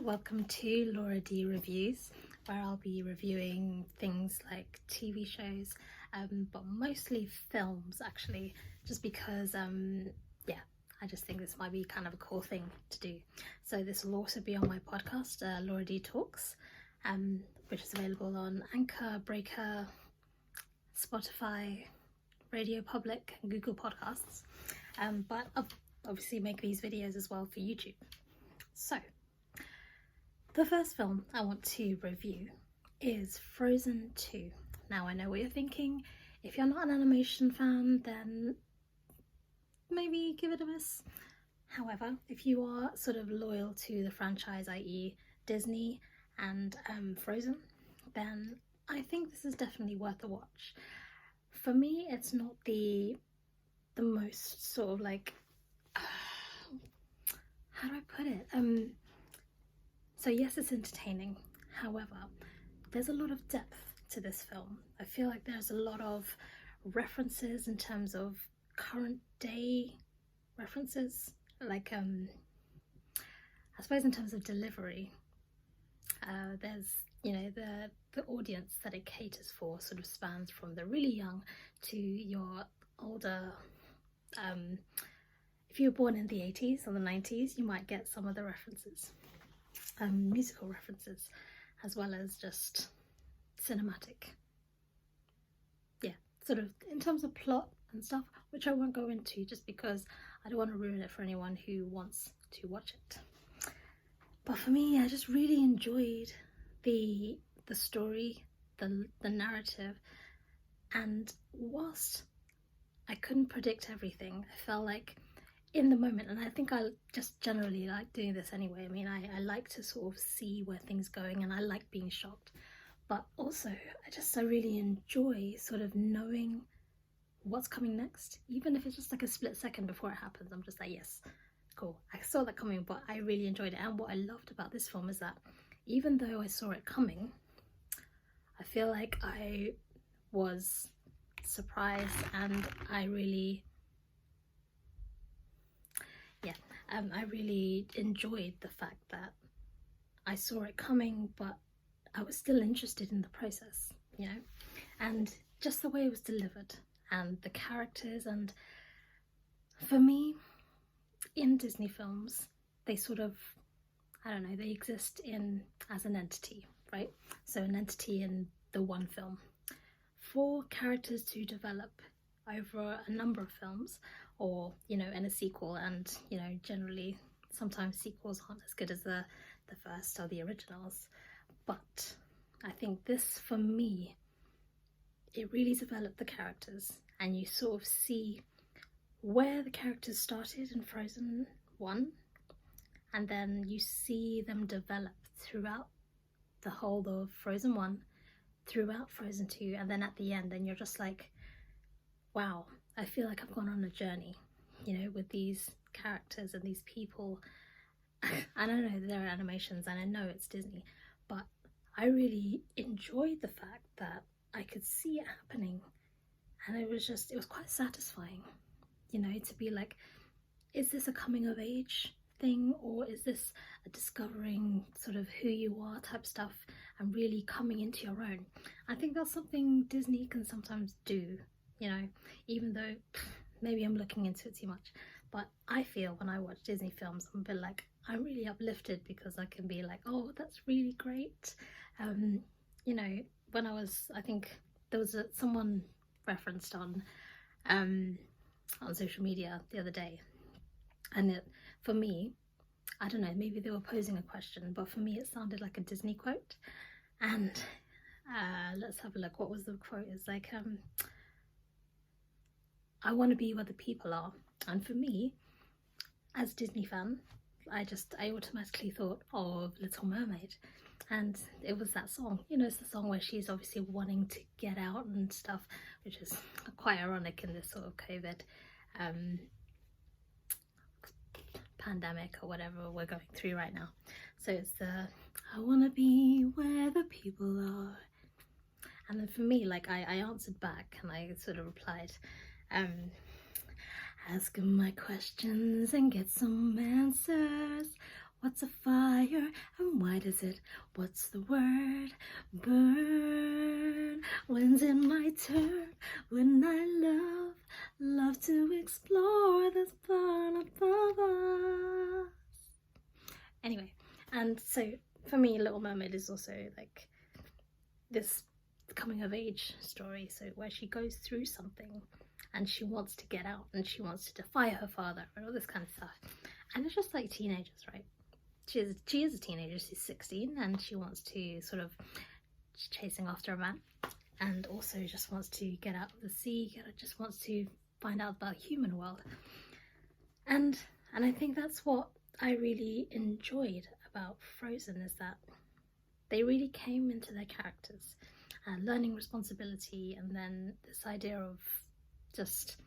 welcome to LauraDReviews, where I'll be reviewing things like TV shows, but mostly films actually, just because I just think this might be kind of a cool thing to do. So this will also be on my podcast, Laura D Talks, which is available on Anchor, Breaker, Spotify, Radio Public, and Google Podcasts, but I'll obviously make these videos as well for YouTube. So the first film I want to review is Frozen 2. Now I know what you're thinking. If you're not an animation fan, then maybe give it a miss. However, if you are sort of loyal to the franchise, i.e. Disney and Frozen, then I think this is definitely worth a watch. For me, it's not the most sort of like, how do I put it? So yes, it's entertaining. However, there's a lot of depth to this film. I feel like there's a lot of references in terms of current day references, like I suppose in terms of delivery. There's, you know, the audience that it caters for sort of spans from the really young to your older. If you were born in the 80s or the 90s, you might get some of the references, musical references, as well as just cinematic. Yeah, sort of in terms of plot and stuff, which I won't go into just because I don't want to ruin it for anyone who wants to watch it. But for me, I just really enjoyed the story, the narrative, and whilst I couldn't predict everything, I felt like in the moment, and I think I just generally like doing this anyway. I mean, I like to sort of see where things are going, and I like being shocked. But also, I really enjoy sort of knowing what's coming next, even if it's just like a split second before it happens. I'm just like, yes, cool. I saw that coming, but I really enjoyed it. And what I loved about this film is that even though I saw it coming, I feel like I was surprised, and I really enjoyed the fact that I saw it coming, but I was still interested in the process, you know, and just the way it was delivered and the characters. And for me, in Disney films, they sort of, I don't know, they exist as an entity, right? So an entity in the one film. For characters to develop over a number of films, or, you know, in a sequel, and, you know, generally sometimes sequels aren't as good as the first or the originals, but I think this, for me, it really developed the characters, and you sort of see where the characters started in Frozen 1, and then you see them develop throughout the whole of Frozen 1, throughout Frozen 2, and then at the end, and you're just like, wow, I feel like I've gone on a journey, you know, with these characters and these people. I don't know, there are animations, and I know it's Disney, but I really enjoyed the fact that I could see it happening, and it was quite satisfying, you know, to be like, is this a coming of age thing, or is this a discovering sort of who you are type stuff and really coming into your own? I think that's something Disney can sometimes do, you know, even though maybe I'm looking into it too much, but I feel when I watch Disney films, I'm a bit like, I'm really uplifted because I can be like, oh, that's really great. You know, when I think there was someone referenced on social media the other day, and for me, I don't know, maybe they were posing a question, but for me it sounded like a Disney quote. And let's have a look. What was the quote? It's like, I want to be where the people are. And for me, as a Disney fan, I automatically thought of Little Mermaid, and it was that song, you know, it's the song where she's obviously wanting to get out and stuff, which is quite ironic in this sort of COVID pandemic or whatever we're going through right now. So it's the, I want to be where the people are. And then for me, like, I answered back, and I sort of replied, ask them my questions and get some answers. What's a fire and why does it? What's the word? Burn. When's it my turn? When I love to explore this burn above us. Anyway, and so for me, Little Mermaid is also like this coming of age story, so where she goes through something and she wants to get out and she wants to defy her father and all this kind of stuff. And it's just like teenagers, right? She is a teenager, she's 16, and she wants to sort of chasing after a man, and also just wants to get out of the sea, just wants to find out about the human world. And I think that's what I really enjoyed about Frozen, is that they really came into their characters, learning responsibility, and then this idea of just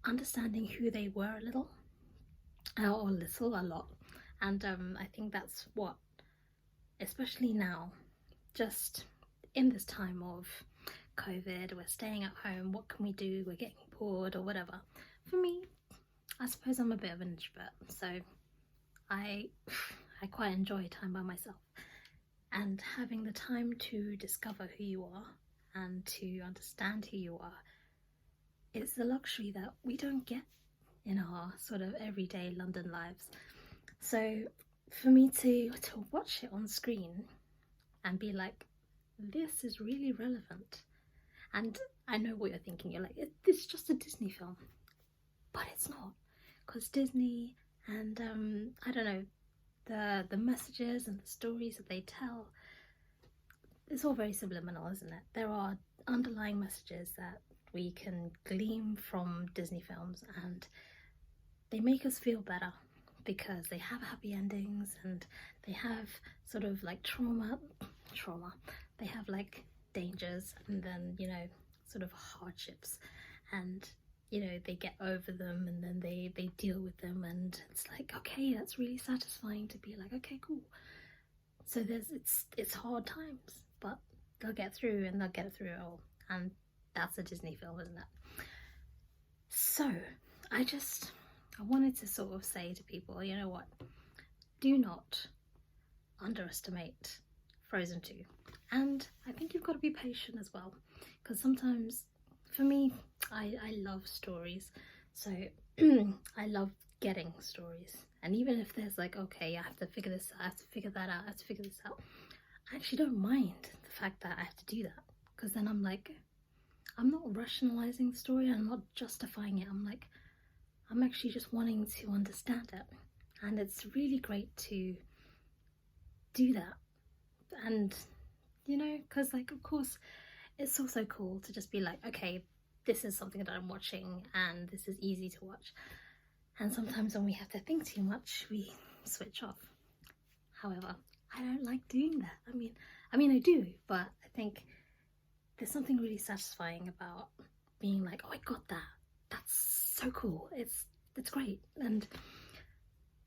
understanding who they were a little, or a lot. And I think that's what, especially now, just in this time of COVID, we're staying at home, what can we do, we're getting bored or whatever. For me, I suppose I'm a bit of an introvert, so I quite enjoy time by myself. And having the time to discover who you are and to understand who you are is the luxury that we don't get in our sort of everyday London lives. So for me to watch it on screen and be like, this is really relevant. And I know what you're thinking, you're like, this is just a Disney film. But it's not, because Disney and I don't know, the messages and the stories that they tell, it's all very subliminal, isn't it? There are underlying messages that we can glean from Disney films, and they make us feel better because they have happy endings and they have sort of like trauma, they have like dangers and then, you know, sort of hardships, and you know, they get over them and then they deal with them, and it's like, okay, that's really satisfying to be like, okay, cool. So it's hard times, but they'll get through, and they'll get through it all, and that's a Disney film, isn't it? So I wanted to sort of say to people, you know what, do not underestimate Frozen 2. And I think you've got to be patient as well, because sometimes, for me, I love stories, so I love getting stories, and even if there's like, okay, I have to figure this out, I have to figure that out, I have to figure this out, I actually don't mind the fact that I have to do that, because then I'm like, I'm not rationalizing the story, I'm not justifying it, I'm like, I'm actually just wanting to understand it, and it's really great to do that. And you know, because like, of course, it's also cool to just be like, okay, this is something that I'm watching and this is easy to watch. And sometimes when we have to think too much, we switch off. However, I don't like doing that. I mean I do, but I think there's something really satisfying about being like, oh, I got that. That's so cool. It's great. And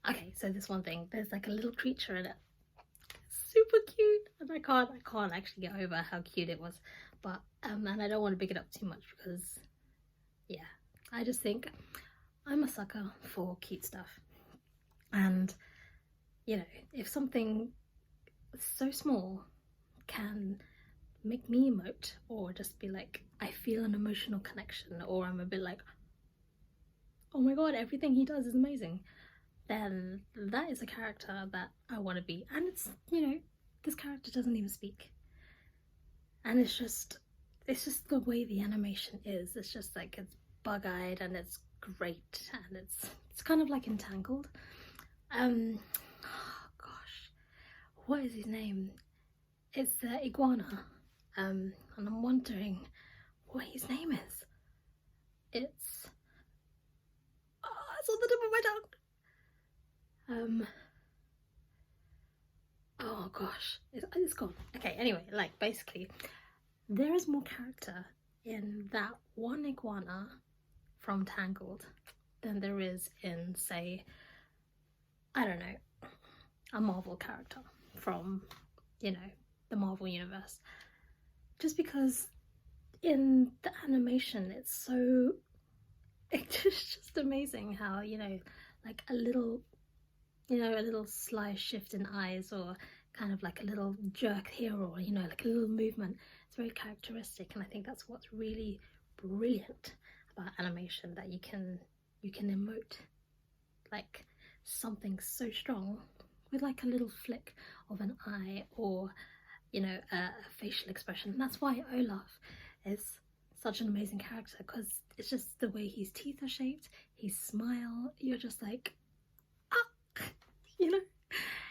okay, so this one thing, there's like a little creature in it. It's super cute, and I can't actually get over how cute it was. But and I don't want to big it up too much because, yeah, I just think I'm a sucker for cute stuff. And you know, if something so small can make me emote, or just be like, I feel an emotional connection, or I'm a bit like, oh my god, everything he does is amazing, then that is a character that I want to be. And it's, you know, this character doesn't even speak, and it's just the way the animation is. It's just like, it's bug-eyed and it's great, and it's kind of like Entangled. Oh gosh, what is his name? It's the iguana, and I'm wondering what his name is. It's on the tip of my tongue. Oh gosh, it's gone. Okay, anyway, like, basically, there is more character in that one iguana from Tangled than there is in, say, I don't know, a Marvel character from, you know, the Marvel universe. Just because in the animation, it's just amazing how, you know, like a little you know, a little sly shift in eyes, or kind of like a little jerk here, or, you know, like a little movement. It's very characteristic, and I think that's what's really brilliant about animation, that you can emote like something so strong with like a little flick of an eye, or, you know, a facial expression. And that's why Olaf is such an amazing character, because it's just the way his teeth are shaped, his smile, you're just like, ah, you know.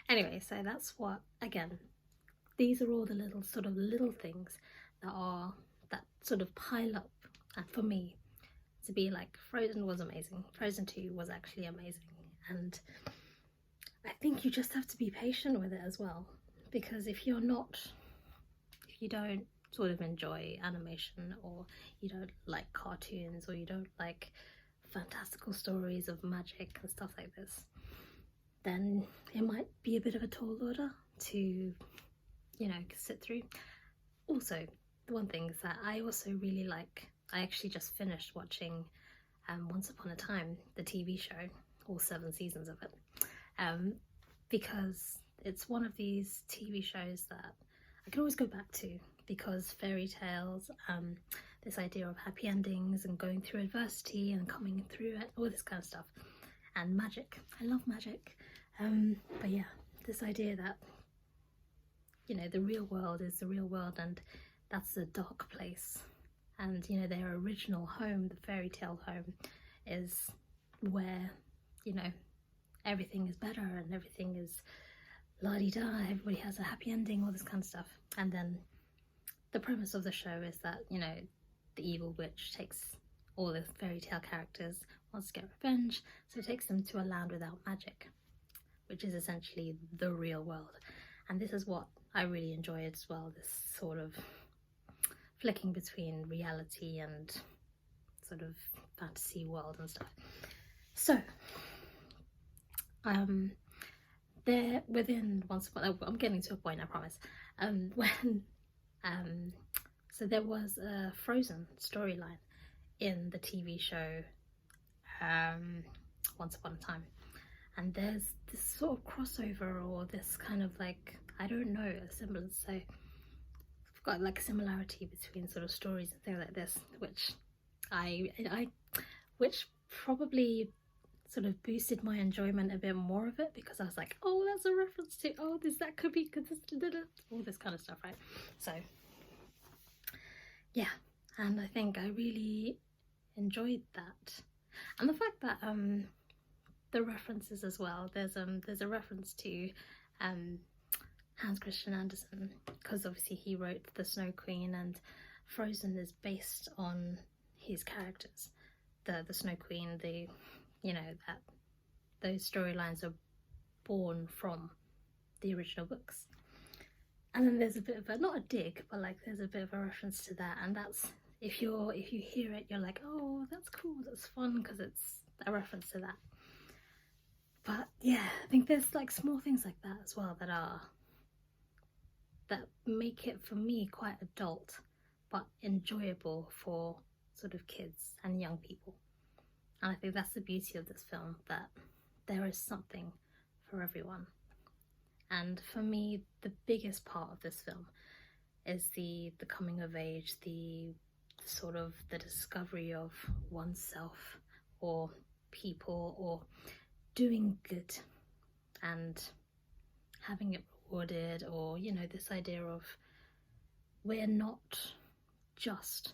Anyway, so that's what, again, these are all the little things that sort of pile up, and for me to be like, Frozen was amazing, Frozen 2 was actually amazing, and I think you just have to be patient with it as well, because if you don't sort of enjoy animation, or you don't like cartoons, or you don't like fantastical stories of magic and stuff like this, then it might be a bit of a tall order to, you know, sit through. Also, the one thing is that I also really like, I actually just finished watching Once Upon a Time, the TV show, all 7 seasons of it, because it's one of these TV shows that I can always go back to, because fairy tales, this idea of happy endings and going through adversity and coming through it, all this kind of stuff, and magic. I love magic. But yeah, this idea that, you know, the real world is the real world, and that's a dark place, and, you know, their original home, the fairy tale home, is where, you know, everything is better and everything is la-di-da, everybody has a happy ending, all this kind of stuff. And then the premise of the show is that, you know, the evil witch takes all the fairy tale characters, wants to get revenge, so it takes them to a land without magic, which is essentially the real world. And this is what I really enjoy as well, this sort of flicking between reality and sort of fantasy world and stuff. So there, within Once Upon, I'm getting to a point, I promise, so there was a Frozen storyline in the TV show Once Upon a Time, and there's this sort of crossover, or this kind of like, I don't know, a semblance, so I've got like a similarity between sort of stories and things like this, which probably sort of boosted my enjoyment a bit more of it, because I was like, oh, that's a reference to, oh, that could be all this kind of stuff, right? So yeah, and I think I really enjoyed that, and the fact that the references as well, there's a reference to Hans Christian Andersen, because obviously he wrote The Snow Queen, and Frozen is based on his characters, the Snow Queen, you know, that those storylines are born from the original books. And then there's a bit of a, not a dig, but like there's a bit of a reference to that, and that's, if you hear it, you're like, oh, that's cool, that's fun, because it's a reference to that. But yeah, I think there's like small things like that as well that make it, for me, quite adult but enjoyable for sort of kids and young people. And I think that's the beauty of this film, that there is something for everyone. And for me, the biggest part of this film is the coming of age, the sort of the discovery of oneself, or people, or doing good and having it rewarded, or, you know, this idea of we're not just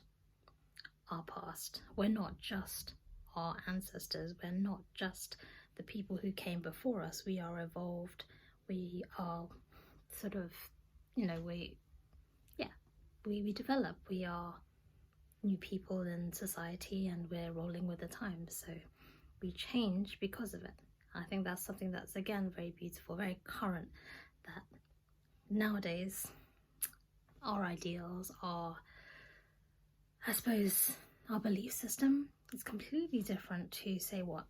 our past, we're not just our ancestors, we're not just the people who came before us, we are evolved, we are sort of, you know, we develop, we are new people in society, and we're rolling with the times, so we change because of it. I think that's something that's, again, very beautiful, very current, that nowadays our ideals, our, I suppose, our belief system is completely different to, say, what,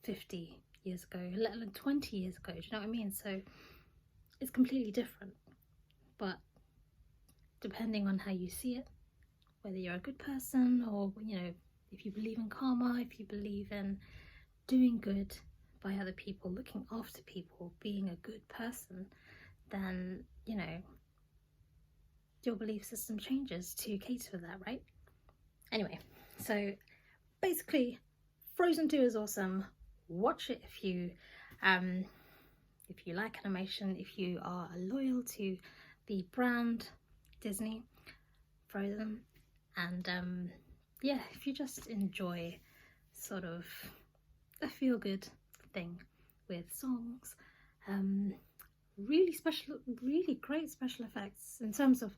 50 years ago, let alone 20 years ago, do you know what I mean? So it's completely different, but depending on how you see it, whether you're a good person, or, you know, if you believe in karma, if you believe in doing good, by other people, looking after people, being a good person, then, you know, your belief system changes to cater for that, right? Anyway, so basically, Frozen 2 is awesome. Watch it if you like animation, if you are loyal to the brand Disney, Frozen, and yeah, if you just enjoy sort of a feel-good thing with songs, really great special effects in terms of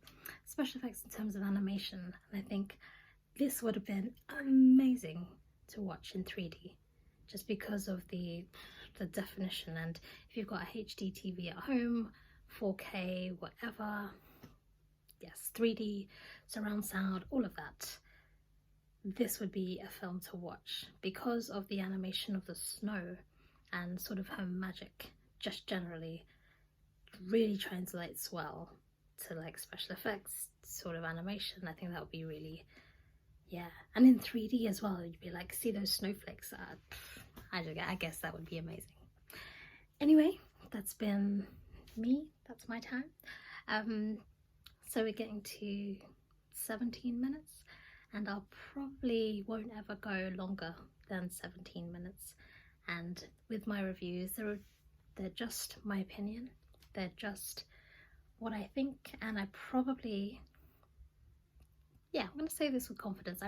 animation. And I think this would have been amazing to watch in 3D, just because of the definition. And if you've got a HD TV at home, 4K, whatever, yes, 3D, surround sound, all of that, this would be a film to watch because of the animation of the snow and sort of her magic just generally really translates well to like special effects sort of animation. I think that would be really, yeah, and in 3D as well, you'd be like, see those snowflakes, I guess that would be amazing. Anyway, that's been me, that's my time. So we're getting to 17 minutes, and I'll probably won't ever go longer than 17 minutes. And with my reviews, they're just my opinion, they're just what I think, and I probably, yeah, I'm going to say this with confidence,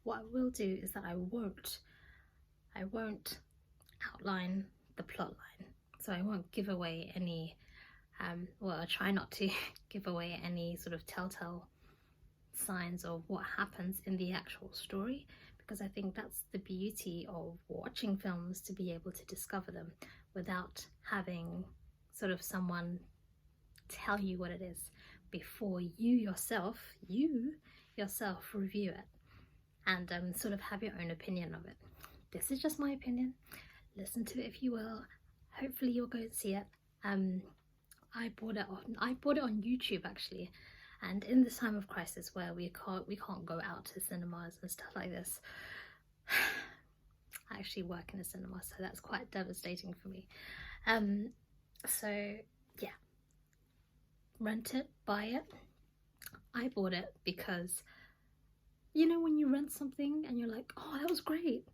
what I will do is that I won't outline the plot line, so I won't give away any, well, I try not to give away any sort of telltale signs of what happens in the actual story, because I think that's the beauty of watching films, to be able to discover them without having sort of someone tell you what it is before you yourself review it and sort of have your own opinion of it. This is just my opinion, listen to it if you will. Hopefully you'll go and see it. I bought it on YouTube actually, and in this time of crisis where we can't go out to cinemas and stuff like this, I actually work in a cinema, so that's quite devastating for me. So yeah, rent it, buy it. I bought it because, you know, when you rent something and you're like, oh, that was great,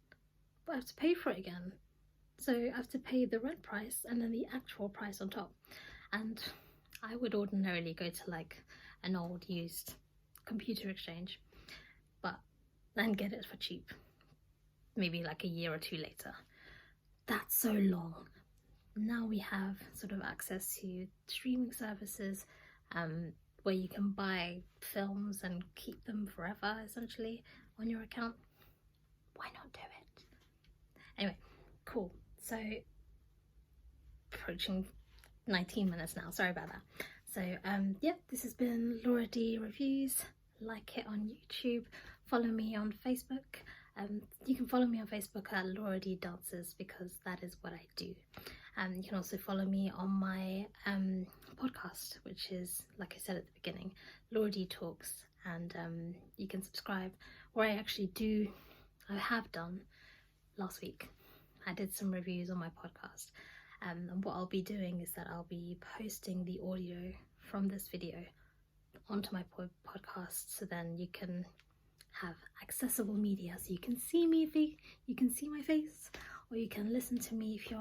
but I have to pay for it again, so I have to pay the rent price and then the actual price on top. And I would ordinarily go to like an old used computer exchange, but then get it for cheap, maybe like a year or two later. That's so long. Now we have sort of access to streaming services where you can buy films and keep them forever essentially on your account. Why not do it? Anyway, cool. So approaching 19 minutes now, sorry about that. So yeah, this has been LauraDReviews. Like it on YouTube, follow me on Facebook. You can follow me on Facebook at LauraDDances, because that is what I do. You can also follow me on my podcast, which is, like I said at the beginning, LauraD Talks, and you can subscribe, where I have done last week, I did some reviews on my podcast. And what I'll be doing is that I'll be posting the audio from this video onto my podcast, so then you can have accessible media, so you can see me, you can see my face, or you can listen to me if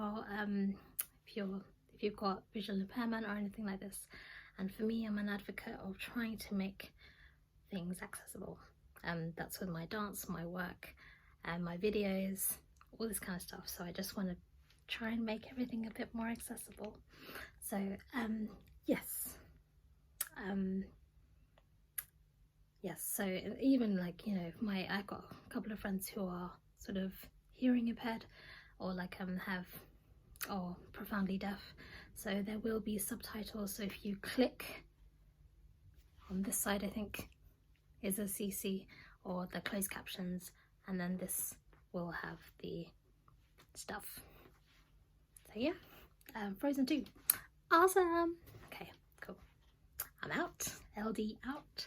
you've got visual impairment or anything like this. And for me, I'm an advocate of trying to make things accessible. That's with my dance, my work, and my videos, all this kind of stuff. So I just want to try and make everything a bit more accessible. So yes, so even like, you know, I've got a couple of friends who are sort of hearing impaired, or like or profoundly deaf, so there will be subtitles. So if you click on this side, I think is a CC or the closed captions, and then this will have the stuff. So yeah, Frozen 2, awesome. Okay, cool. I'm out. LD out.